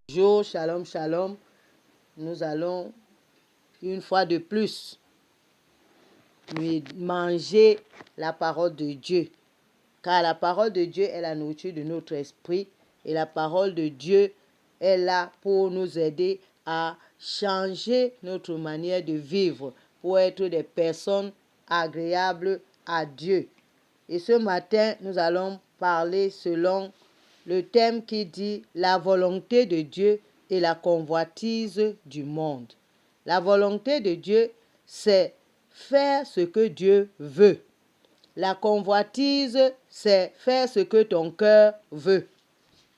Bonjour, shalom, shalom. Nous allons une fois de plus manger la parole de Dieu. Car la parole de Dieu est la nourriture de notre esprit et la parole de Dieu est là pour nous aider à changer notre manière de vivre, pour être des personnes agréables à Dieu. Et ce matin, nous allons parler selon le thème qui dit la volonté de Dieu et la convoitise du monde. La volonté de Dieu, c'est faire ce que Dieu veut. La convoitise, c'est faire ce que ton cœur veut.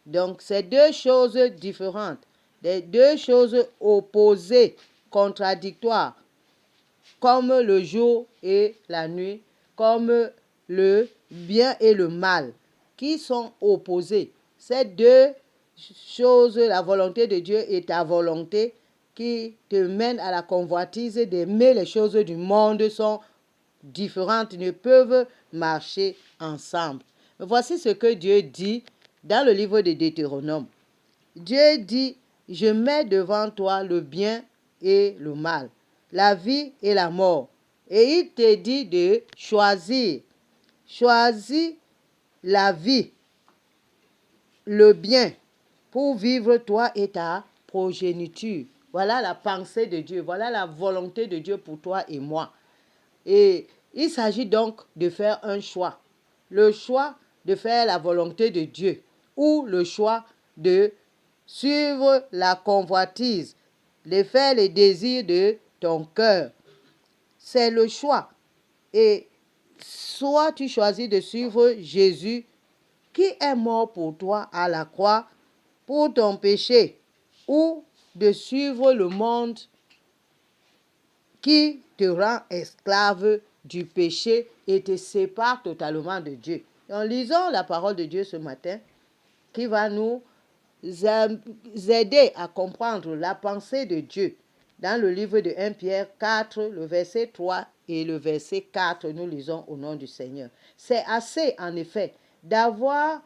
Donc, c'est deux choses différentes, des deux choses opposées, contradictoires, comme le jour et la nuit, comme le bien et le mal, qui sont opposés. Ces deux choses, la volonté de Dieu et ta volonté, qui te mènent à la convoitise d'aimer les choses du monde, sont différentes, ne peuvent marcher ensemble. Voici ce que Dieu dit dans le livre de Deutéronome. Dieu dit, je mets devant toi le bien et le mal, la vie et la mort. Et il te dit de choisir. Choisis la vie, le bien, pour vivre toi et ta progéniture. Voilà la pensée de Dieu, voilà la volonté de Dieu pour toi et moi. Et il s'agit donc de faire un choix. Le choix de faire la volonté de Dieu ou le choix de suivre la convoitise, de faire les désirs de ton cœur. C'est le choix. Et soit tu choisis de suivre Jésus qui est mort pour toi à la croix pour ton péché, ou de suivre le monde qui te rend esclave du péché et te sépare totalement de Dieu. En lisant la parole de Dieu ce matin, qui va nous aider à comprendre la pensée de Dieu. Dans le livre de 1 Pierre 4, le verset 3 et le verset 4, nous lisons au nom du Seigneur. C'est assez, en effet, d'avoir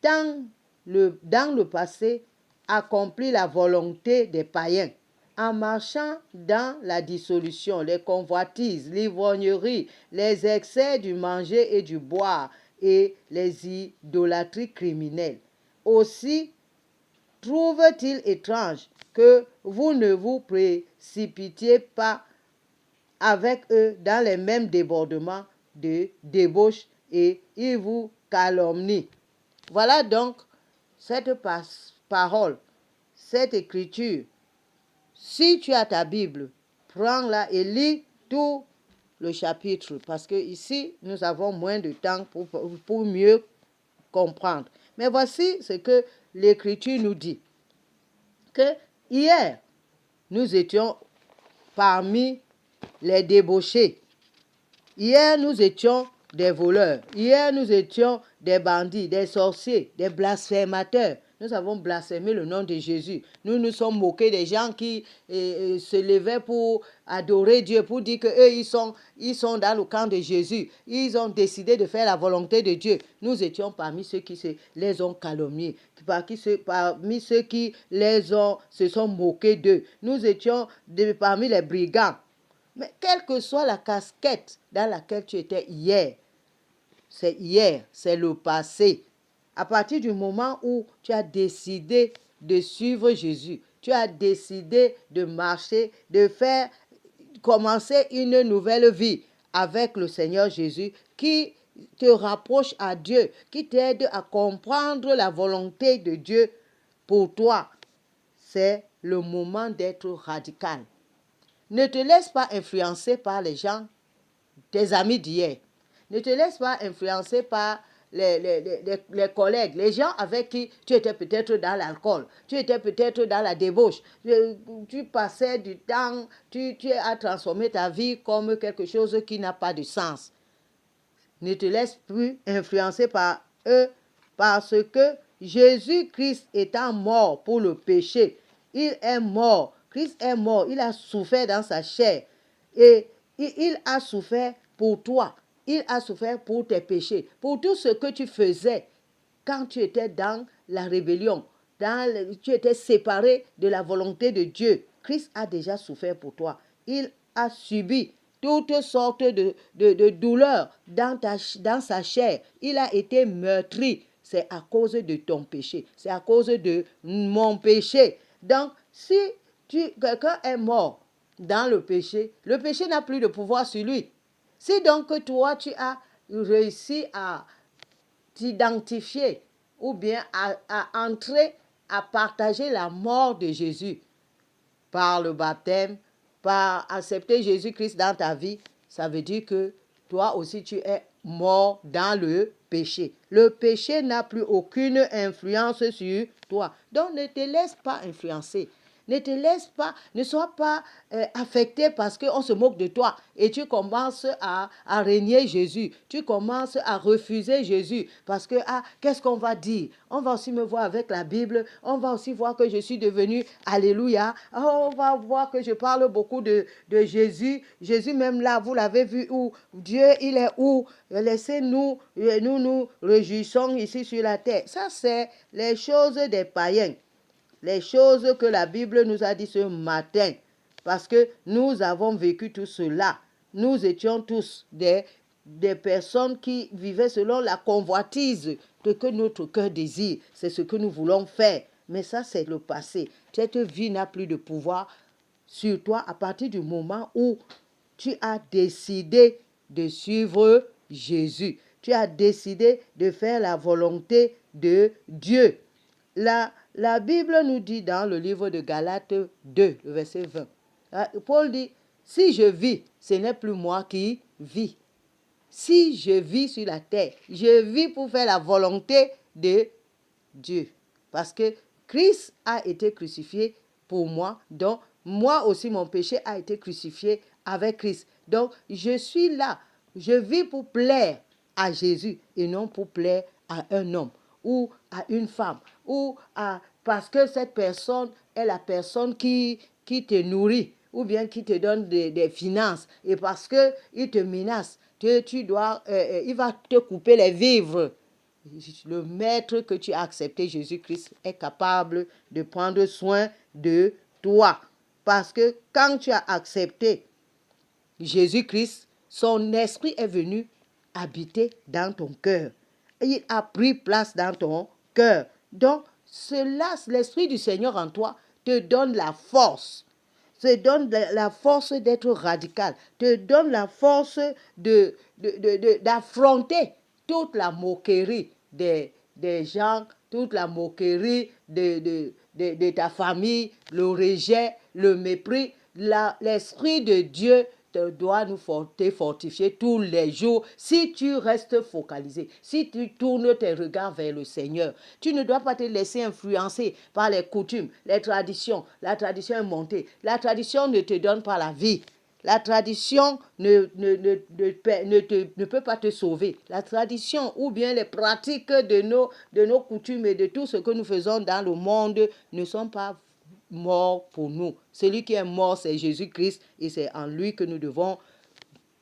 dans le passé accompli la volonté des païens, en marchant dans la dissolution, les convoitises, l'ivrognerie, les excès du manger et du boire et les idolâtries criminelles. Aussi, trouve-t-il étrange que vous ne vous précipitiez pas avec eux dans les mêmes débordements de débauche et ils vous calomnient. Voilà donc cette parole, cette écriture. Si tu as ta Bible, prends-la et lis tout le chapitre, parce que ici, nous avons moins de temps pour mieux comprendre. Mais voici ce que l'Écriture nous dit. Que hier, nous étions parmi les débauchés. Hier, nous étions des voleurs. Hier, nous étions des bandits, des sorciers, des blasphémateurs. Nous avons blasphémé le nom de Jésus. Nous nous sommes moqués des gens qui se levaient pour adorer Dieu, pour dire qu'eux, ils sont dans le camp de Jésus. Ils ont décidé de faire la volonté de Dieu. Nous étions parmi ceux qui les ont calomniés, parmi ceux qui se sont moqués d'eux. Nous étions parmi les brigands. Mais quelle que soit la casquette dans laquelle tu étais hier, c'est le passé. À partir du moment où tu as décidé de suivre Jésus, tu as décidé de marcher, de commencer une nouvelle vie avec le Seigneur Jésus qui te rapproche à Dieu, qui t'aide à comprendre la volonté de Dieu pour toi. C'est le moment d'être radical. Ne te laisse pas influencer par les gens, tes amis d'hier. Ne te laisse pas influencer par les collègues, les gens avec qui tu étais peut-être dans l'alcool, tu étais peut-être dans la débauche, tu passais du temps, tu as transformé ta vie comme quelque chose qui n'a pas de sens. Ne te laisse plus influencer par eux parce que Jésus-Christ étant mort pour le péché, il est mort. Christ est mort, il a souffert dans sa chair et il a souffert pour toi. Il a souffert pour tes péchés, pour tout ce que tu faisais quand tu étais dans la rébellion, tu étais séparé de la volonté de Dieu. Christ a déjà souffert pour toi. Il a subi toutes sortes de douleurs dans sa chair. Il a été meurtri. C'est à cause de ton péché. C'est à cause de mon péché. Donc, si quelqu'un est mort dans le péché n'a plus de pouvoir sur lui. Si donc toi, tu as réussi à t'identifier ou bien à entrer, à partager la mort de Jésus par le baptême, par accepter Jésus-Christ dans ta vie, ça veut dire que toi aussi tu es mort dans le péché. Le péché n'a plus aucune influence sur toi. Donc ne te laisse pas influencer. Ne te laisse pas, ne sois pas affecté parce qu'on se moque de toi et tu commences à régner Jésus. Tu commences à refuser Jésus parce que, qu'est-ce qu'on va dire? On va aussi me voir avec la Bible. On va aussi voir que je suis devenu, alléluia. On va voir que je parle beaucoup de Jésus. Jésus même là, vous l'avez vu où? Dieu, il est où? Laissez-nous, nous réjouissons ici sur la terre. Ça, c'est les choses des païens. Les choses que la Bible nous a dit ce matin, parce que nous avons vécu tout cela. Nous étions tous des personnes qui vivaient selon la convoitise de que notre cœur désire. C'est ce que nous voulons faire. Mais ça, c'est le passé. Cette vie n'a plus de pouvoir sur toi à partir du moment où tu as décidé de suivre Jésus. Tu as décidé de faire la volonté de Dieu. La Bible nous dit dans le livre de Galates 2, le verset 20, Paul dit, si je vis, ce n'est plus moi qui vis. Si je vis sur la terre, je vis pour faire la volonté de Dieu. Parce que Christ a été crucifié pour moi, donc moi aussi mon péché a été crucifié avec Christ. Donc je suis là, je vis pour plaire à Jésus et non pour plaire à un homme ou à une femme ou parce que cette personne est la personne qui te nourrit ou bien qui te donne des finances et parce qu'il te menace, il va te couper les vivres. Le maître que tu as accepté, Jésus-Christ, est capable de prendre soin de toi. Parce que quand tu as accepté Jésus-Christ, son esprit est venu habiter dans ton cœur. Il a pris place dans ton cœur. Donc, l'esprit du Seigneur en toi te donne la force. Te donne la force d'être radical. Te donne la force d'affronter toute la moquerie des gens, toute la moquerie de ta famille, le rejet, le mépris. L'Esprit de Dieu doit nous fortifier tous les jours si tu restes focalisé, si tu tournes tes regards vers le Seigneur. Tu ne dois pas te laisser influencer par les coutumes, les traditions. La tradition est montée. La tradition ne te donne pas la vie. La tradition ne peut pas te sauver. La tradition ou bien les pratiques de nos coutumes et de tout ce que nous faisons dans le monde ne sont pas morts pour nous. Celui qui est mort, c'est Jésus-Christ et c'est en lui que nous devons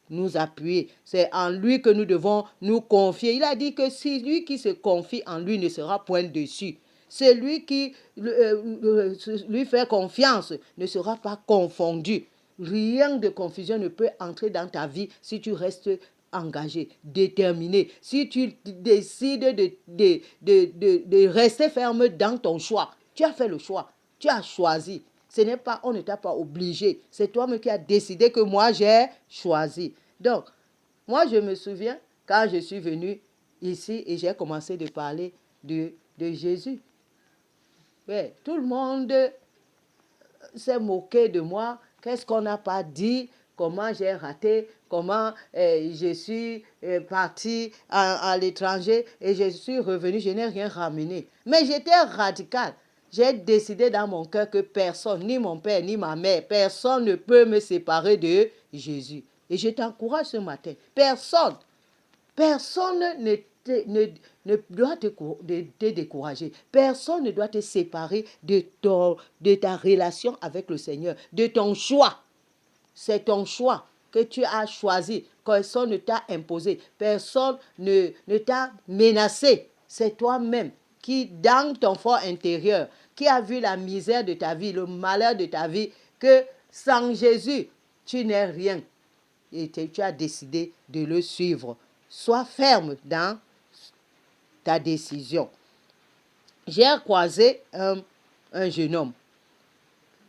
nous appuyer. C'est en lui que nous devons nous confier. Il a dit que celui qui se confie en lui ne sera point déçu. Celui qui lui fait confiance ne sera pas confondu. Rien de confusion ne peut entrer dans ta vie si tu restes engagé, déterminé. Si tu décides de rester ferme dans ton choix, tu as fait le choix, tu as choisi. On ne t'a pas obligé. C'est toi-même qui as décidé que moi j'ai choisi. Donc, moi je me souviens quand je suis venue ici et j'ai commencé de parler de Jésus. Ouais, tout le monde s'est moqué de moi. Qu'est-ce qu'on n'a pas dit? Comment j'ai raté? Comment je suis partie à l'étranger et je suis revenue, je n'ai rien ramené. Mais j'étais radicale. J'ai décidé dans mon cœur que personne, ni mon père, ni ma mère, personne ne peut me séparer de Jésus. Et je t'encourage ce matin. Personne ne doit te décourager. Personne ne doit te séparer de ta relation avec le Seigneur, de ton choix. C'est ton choix que tu as choisi. Personne ne t'a imposé. Personne ne t'a menacé. C'est toi-même qui, dans ton fort intérieur, qui a vu la misère de ta vie, le malheur de ta vie, que sans Jésus, tu n'es rien. Et tu as décidé de le suivre. Sois ferme dans ta décision. J'ai croisé un jeune homme,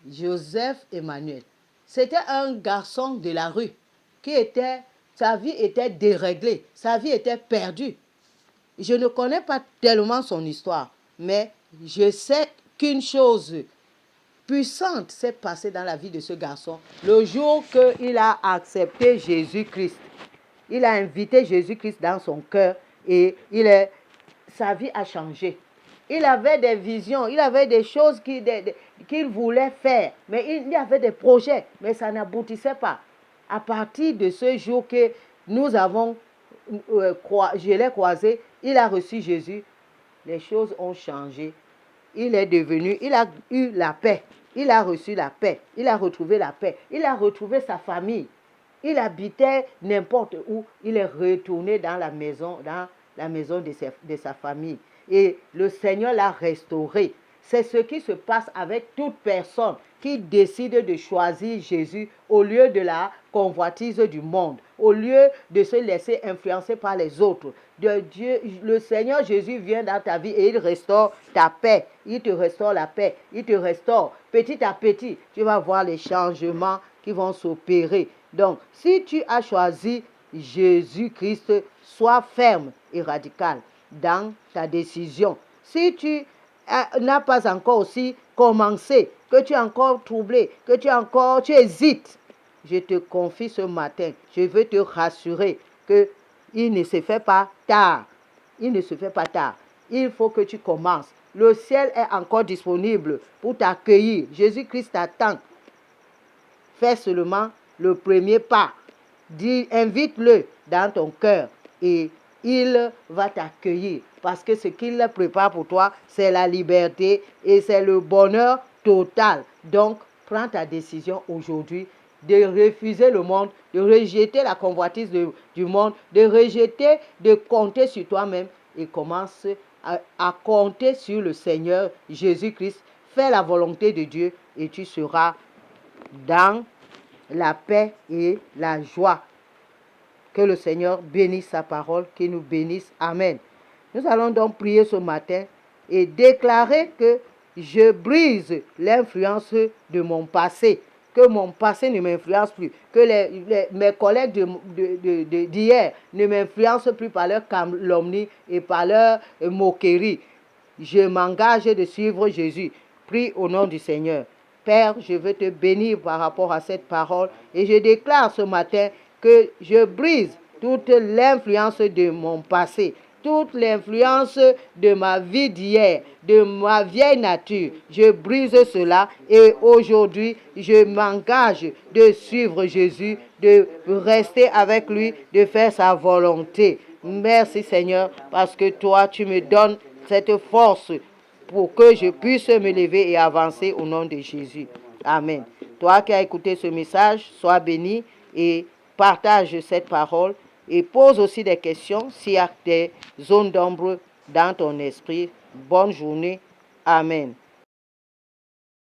Joseph Emmanuel. C'était un garçon de la rue sa vie était déréglée, sa vie était perdue. Je ne connais pas tellement son histoire, mais je sais qu'une chose puissante s'est passée dans la vie de ce garçon le jour qu'il a accepté Jésus-Christ. Il a invité Jésus-Christ dans son cœur et sa vie a changé. Il avait des visions, il avait des choses qu'il voulait faire, mais il y avait des projets, mais ça n'aboutissait pas. À partir de ce jour que nous avons, je l'ai croisé, il a reçu Jésus, les choses ont changé. Il a eu la paix, il a reçu la paix, il a retrouvé la paix, il a retrouvé sa famille. Il habitait n'importe où, il est retourné dans la maison de sa famille. Et le Seigneur l'a restauré. C'est ce qui se passe avec toute personne qui décide de choisir Jésus au lieu de la convoitise du monde, au lieu de se laisser influencer par les autres. Le Seigneur Jésus vient dans ta vie et il restaure ta paix. Il te restaure la paix. Il te restaure. Petit à petit, tu vas voir les changements qui vont s'opérer. Donc, si tu as choisi Jésus-Christ, sois ferme et radical dans ta décision. Si tu n'as pas encore aussi commencé, que tu es encore troublé, que tu hésites, je te confie ce matin, je veux te rassurer qu'il ne se fait pas tard. Il ne se fait pas tard. Il faut que tu commences. Le ciel est encore disponible pour t'accueillir. Jésus-Christ t'attend. Fais seulement le premier pas. Invite-le dans ton cœur et il va t'accueillir parce que ce qu'il prépare pour toi, c'est la liberté et c'est le bonheur total. Donc, prends ta décision aujourd'hui de refuser le monde, de rejeter la convoitise du monde, de compter sur toi-même et commence à compter sur le Seigneur Jésus-Christ. Fais la volonté de Dieu et tu seras dans la paix et la joie. Que le Seigneur bénisse sa parole, qu'il nous bénisse. Amen. Nous allons donc prier ce matin et déclarer que je brise l'influence de mon passé, que mon passé ne m'influence plus, que mes collègues d'hier ne m'influencent plus par leur calomnie et par leur moquerie. Je m'engage de suivre Jésus. Prie au nom du Seigneur. Père, je veux te bénir par rapport à cette parole et je déclare ce matin que je brise toute l'influence de mon passé, toute l'influence de ma vie d'hier, de ma vieille nature. Je brise cela et aujourd'hui, je m'engage de suivre Jésus, de rester avec lui, de faire sa volonté. Merci Seigneur, parce que toi, tu me donnes cette force pour que je puisse me lever et avancer au nom de Jésus. Amen. Toi qui as écouté ce message, sois béni et partage cette parole et pose aussi des questions s'il y a des zones d'ombre dans ton esprit. Bonne journée. Amen.